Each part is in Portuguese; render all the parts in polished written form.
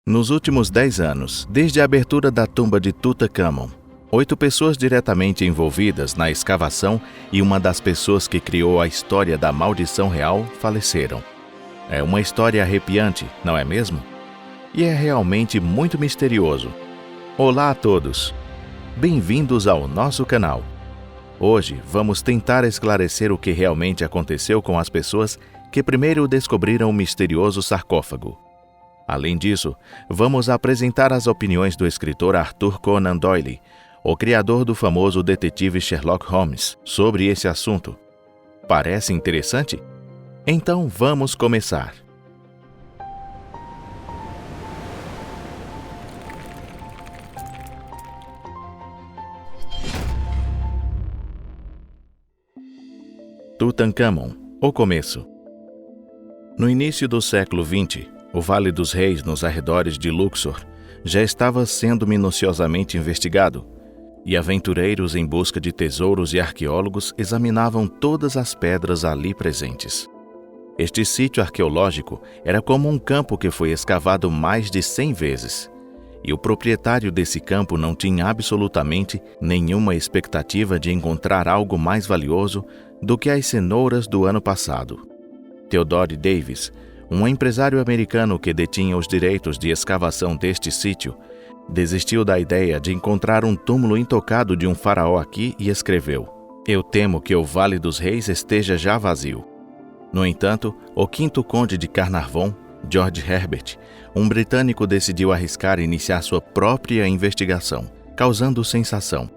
Nos últimos 10 anos, desde a abertura da tumba de Tutankhamon, 8 pessoas diretamente envolvidas na escavação e uma das pessoas que criou a história da maldição real faleceram. É uma história arrepiante, não é mesmo? E é realmente muito misterioso. Olá a todos! Bem-vindos ao nosso canal. Hoje vamos tentar esclarecer o que realmente aconteceu com as pessoas que primeiro descobriram o misterioso sarcófago. Além disso, vamos apresentar as opiniões do escritor Arthur Conan Doyle, o criador do famoso detetive Sherlock Holmes, sobre esse assunto. Parece interessante? Então vamos começar. Tutankhamon, o começo. No início do século XX, o Vale dos Reis, nos arredores de Luxor, já estava sendo minuciosamente investigado, e aventureiros em busca de tesouros e arqueólogos examinavam todas as pedras ali presentes. Este sítio arqueológico era como um campo que foi escavado mais de 100 vezes, e o proprietário desse campo não tinha absolutamente nenhuma expectativa de encontrar algo mais valioso do que as cenouras do ano passado. Theodore Davis, um empresário americano que detinha os direitos de escavação deste sítio, desistiu da ideia de encontrar um túmulo intocado de um faraó aqui e escreveu: "Eu temo que o Vale dos Reis esteja já vazio." No entanto, o quinto conde de Carnarvon, George Herbert, um britânico, decidiu arriscar iniciar sua própria investigação, causando sensação.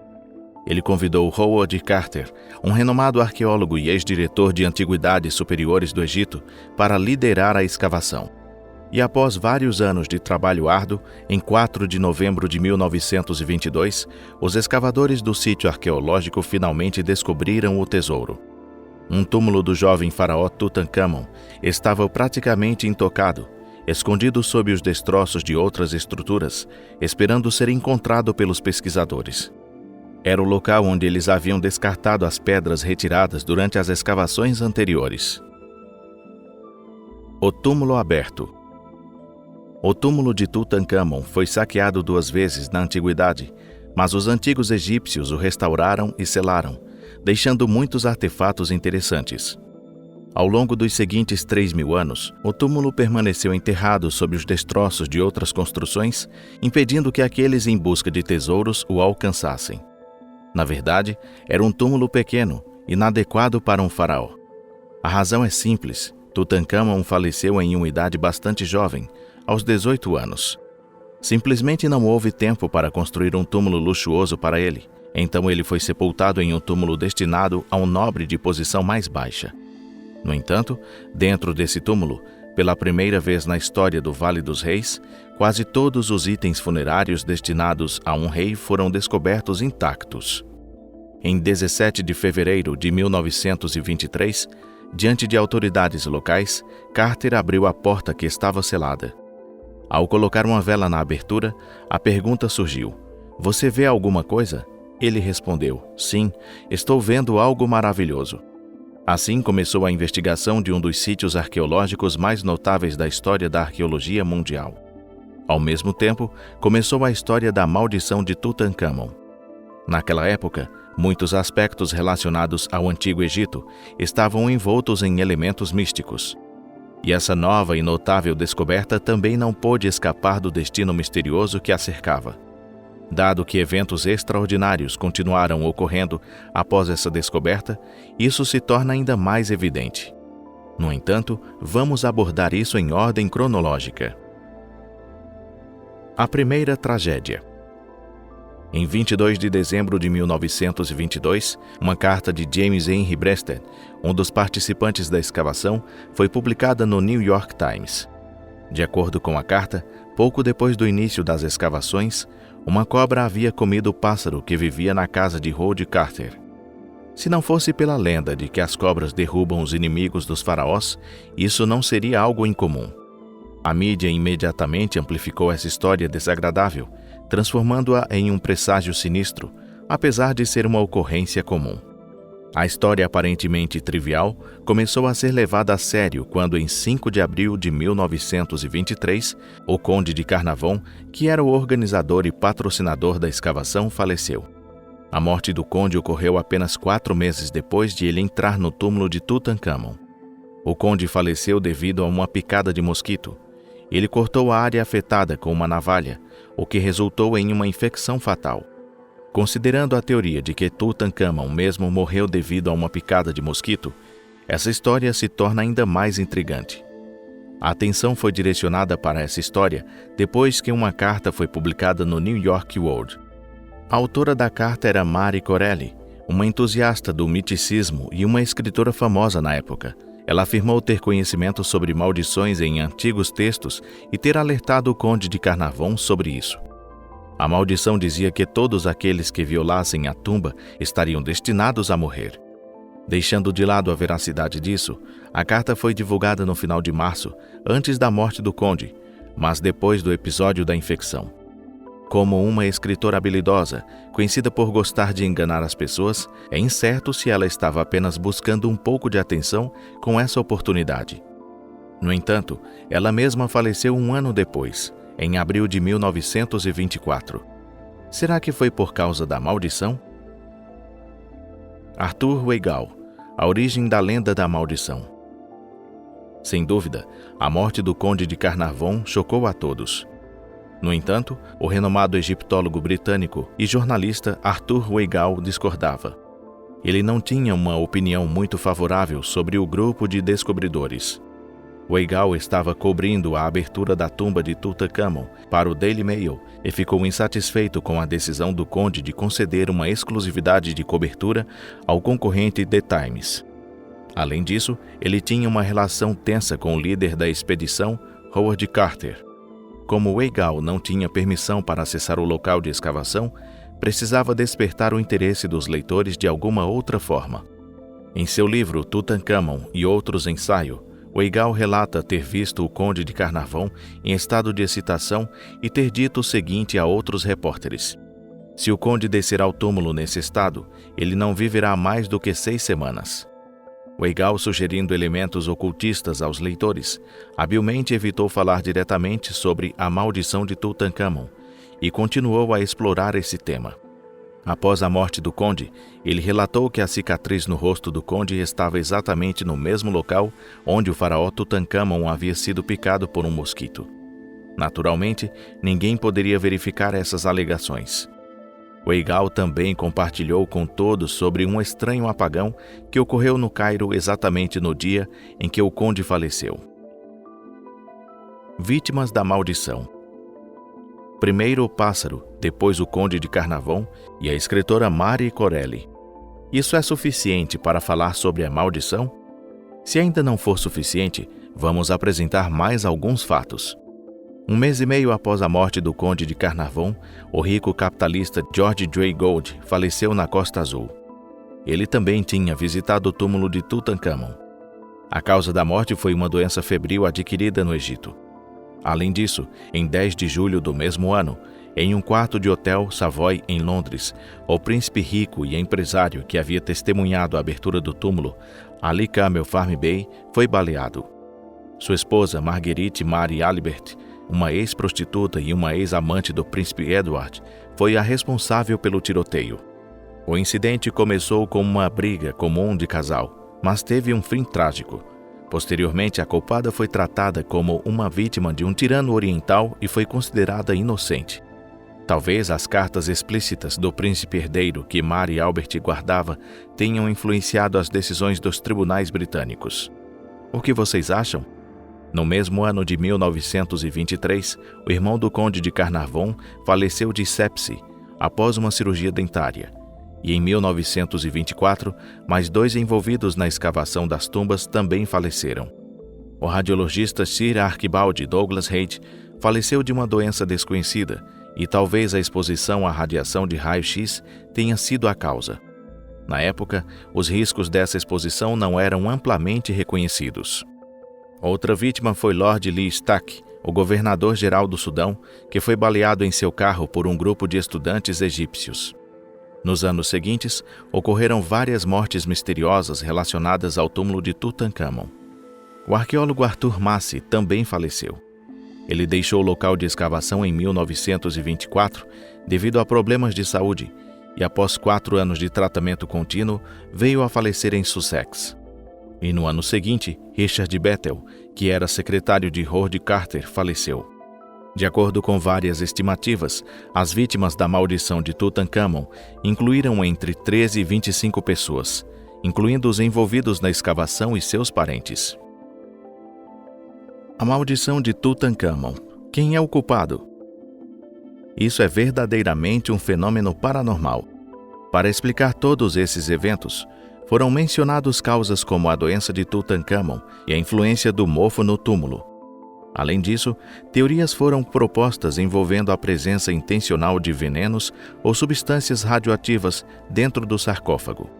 Ele convidou Howard Carter, um renomado arqueólogo e ex-diretor de antiguidades superiores do Egito, para liderar a escavação. E após vários anos de trabalho árduo, em 4 de novembro de 1922, os escavadores do sítio arqueológico finalmente descobriram o tesouro. Um túmulo do jovem faraó Tutankhamon estava praticamente intocado, escondido sob os destroços de outras estruturas, esperando ser encontrado pelos pesquisadores. Era o local onde eles haviam descartado as pedras retiradas durante as escavações anteriores. O túmulo aberto. O túmulo de Tutankhamon foi saqueado 2 vezes na antiguidade, mas os antigos egípcios o restauraram e selaram, deixando muitos artefatos interessantes. Ao longo dos seguintes 3.000 anos, o túmulo permaneceu enterrado sob os destroços de outras construções, impedindo que aqueles em busca de tesouros o alcançassem. Na verdade, era um túmulo pequeno, inadequado para um faraó. A razão é simples: Tutankhamon faleceu em uma idade bastante jovem, aos 18 anos. Simplesmente não houve tempo para construir um túmulo luxuoso para ele, então ele foi sepultado em um túmulo destinado a um nobre de posição mais baixa. No entanto, dentro desse túmulo, pela primeira vez na história do Vale dos Reis, quase todos os itens funerários destinados a um rei foram descobertos intactos. Em 17 de fevereiro de 1923, diante de autoridades locais, Carter abriu a porta que estava selada. Ao colocar uma vela na abertura, a pergunta surgiu: "Você vê alguma coisa?" Ele respondeu: "Sim, estou vendo algo maravilhoso." Assim começou a investigação de um dos sítios arqueológicos mais notáveis da história da arqueologia mundial. Ao mesmo tempo, começou a história da maldição de Tutankhamon. Naquela época, muitos aspectos relacionados ao Antigo Egito estavam envoltos em elementos místicos. E essa nova e notável descoberta também não pôde escapar do destino misterioso que a cercava. Dado que eventos extraordinários continuaram ocorrendo após essa descoberta, isso se torna ainda mais evidente. No entanto, vamos abordar isso em ordem cronológica. A primeira tragédia. Em 22 de dezembro de 1922, uma carta de James Henry Breasted, um dos participantes da escavação, foi publicada no New York Times. De acordo com a carta, pouco depois do início das escavações, uma cobra havia comido o pássaro que vivia na casa de Howard Carter. Se não fosse pela lenda de que as cobras derrubam os inimigos dos faraós, isso não seria algo incomum. A mídia imediatamente amplificou essa história desagradável, transformando-a em um presságio sinistro, apesar de ser uma ocorrência comum. A história aparentemente trivial começou a ser levada a sério quando, em 5 de abril de 1923, o Conde de Carnarvon, que era o organizador e patrocinador da escavação, faleceu. A morte do conde ocorreu apenas 4 meses depois de ele entrar no túmulo de Tutankhamon. O conde faleceu devido a uma picada de mosquito. Ele cortou a área afetada com uma navalha, o que resultou em uma infecção fatal. Considerando a teoria de que Tutankhamon mesmo morreu devido a uma picada de mosquito, essa história se torna ainda mais intrigante. A atenção foi direcionada para essa história depois que uma carta foi publicada no New York World. A autora da carta era Marie Corelli, uma entusiasta do miticismo e uma escritora famosa na época. Ela afirmou ter conhecimento sobre maldições em antigos textos e ter alertado o Conde de Carnarvon sobre isso. A maldição dizia que todos aqueles que violassem a tumba estariam destinados a morrer. Deixando de lado a veracidade disso, a carta foi divulgada no final de março, antes da morte do conde, mas depois do episódio da infecção. Como uma escritora habilidosa, conhecida por gostar de enganar as pessoas, é incerto se ela estava apenas buscando um pouco de atenção com essa oportunidade. No entanto, ela mesma faleceu 1 ano depois, em abril de 1924. Será que foi por causa da maldição? Arthur Weigall, a origem da lenda da maldição. Sem dúvida, a morte do Conde de Carnarvon chocou a todos. No entanto, o renomado egiptólogo britânico e jornalista Arthur Weigall discordava. Ele não tinha uma opinião muito favorável sobre o grupo de descobridores. Weigall estava cobrindo a abertura da tumba de Tutankhamon para o Daily Mail e ficou insatisfeito com a decisão do conde de conceder uma exclusividade de cobertura ao concorrente The Times. Além disso, ele tinha uma relação tensa com o líder da expedição, Howard Carter. Como Weigall não tinha permissão para acessar o local de escavação, precisava despertar o interesse dos leitores de alguma outra forma. Em seu livro Tutankhamon e Outros Ensaios, Weigall relata ter visto o Conde de Carnarvon em estado de excitação e ter dito o seguinte a outros repórteres: se o conde descer ao túmulo nesse estado, ele não viverá mais do que 6 semanas. Weigall, sugerindo elementos ocultistas aos leitores, habilmente evitou falar diretamente sobre a maldição de Tutankhamon e continuou a explorar esse tema. Após a morte do conde, ele relatou que a cicatriz no rosto do conde estava exatamente no mesmo local onde o faraó Tutankhamon havia sido picado por um mosquito. Naturalmente, ninguém poderia verificar essas alegações. Weigall também compartilhou com todos sobre um estranho apagão que ocorreu no Cairo exatamente no dia em que o conde faleceu. Vítimas da maldição. Primeiro o pássaro, depois o Conde de Carnarvon e a escritora Marie Corelli. Isso é suficiente para falar sobre a maldição? Se ainda não for suficiente, vamos apresentar mais alguns fatos. 1 mês e meio após a morte do Conde de Carnarvon, o rico capitalista George J. Gould faleceu na Costa Azul. Ele também tinha visitado o túmulo de Tutankhamon. A causa da morte foi uma doença febril adquirida no Egito. Além disso, em 10 de julho do mesmo ano, em um quarto de hotel Savoy, em Londres, o príncipe rico e empresário que havia testemunhado a abertura do túmulo, Ali Camel Farm Bey, foi baleado. Sua esposa, Marguerite Mary Alibert, uma ex-prostituta e uma ex-amante do príncipe Edward, foi a responsável pelo tiroteio. O incidente começou como uma briga comum de casal, mas teve um fim trágico. Posteriormente, a culpada foi tratada como uma vítima de um tirano oriental e foi considerada inocente. Talvez as cartas explícitas do príncipe herdeiro que Mary Albert guardava tenham influenciado as decisões dos tribunais britânicos. O que vocês acham? No mesmo ano de 1923, o irmão do Conde de Carnarvon faleceu de sepse após uma cirurgia dentária. E em 1924, mais 2 envolvidos na escavação das tumbas também faleceram. O radiologista Sir Archibald Douglas Reid faleceu de uma doença desconhecida e talvez a exposição à radiação de raio-x tenha sido a causa. Na época, os riscos dessa exposição não eram amplamente reconhecidos. Outra vítima foi Lord Lee Stack, o governador-geral do Sudão, que foi baleado em seu carro por um grupo de estudantes egípcios. Nos anos seguintes, ocorreram várias mortes misteriosas relacionadas ao túmulo de Tutancâmon. O arqueólogo Arthur Massey também faleceu. Ele deixou o local de escavação em 1924 devido a problemas de saúde e, após 4 anos de tratamento contínuo, veio a falecer em Sussex. E no ano seguinte, Richard Bethel, que era secretário de Howard Carter, faleceu. De acordo com várias estimativas, as vítimas da maldição de Tutancâmon incluíram entre 13 e 25 pessoas, incluindo os envolvidos na escavação e seus parentes. A maldição de Tutancâmon. Quem é o culpado? Isso é verdadeiramente um fenômeno paranormal. Para explicar todos esses eventos, foram mencionados causas como a doença de Tutancâmon e a influência do mofo no túmulo. Além disso, teorias foram propostas envolvendo a presença intencional de venenos ou substâncias radioativas dentro do sarcófago.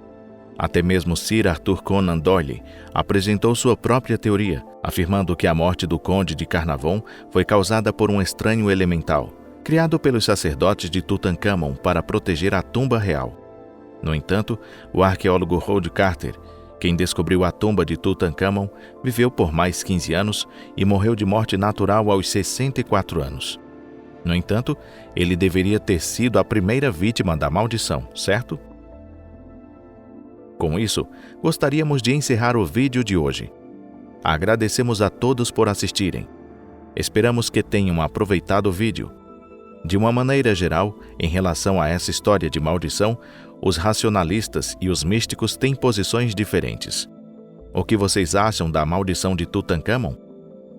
Até mesmo Sir Arthur Conan Doyle apresentou sua própria teoria, afirmando que a morte do Conde de Carnarvon foi causada por um estranho elemental, criado pelos sacerdotes de Tutancâmon para proteger a tumba real. No entanto, o arqueólogo Howard Carter, quem descobriu a tumba de Tutancâmon, viveu por mais 15 anos e morreu de morte natural aos 64 anos. No entanto, ele deveria ter sido a primeira vítima da maldição, certo? Com isso, gostaríamos de encerrar o vídeo de hoje. Agradecemos a todos por assistirem. Esperamos que tenham aproveitado o vídeo. De uma maneira geral, em relação a essa história de maldição, os racionalistas e os místicos têm posições diferentes. O que vocês acham da maldição de Tutancâmon?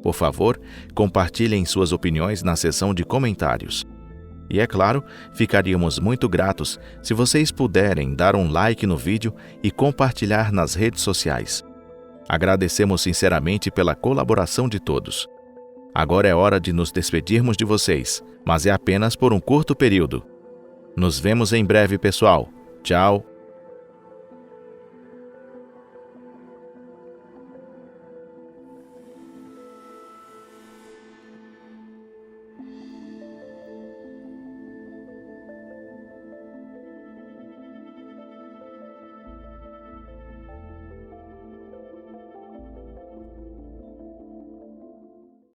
Por favor, compartilhem suas opiniões na seção de comentários. E é claro, ficaríamos muito gratos se vocês puderem dar um like no vídeo e compartilhar nas redes sociais. Agradecemos sinceramente pela colaboração de todos. Agora é hora de nos despedirmos de vocês, mas é apenas por um curto período. Nos vemos em breve, pessoal. Tchau!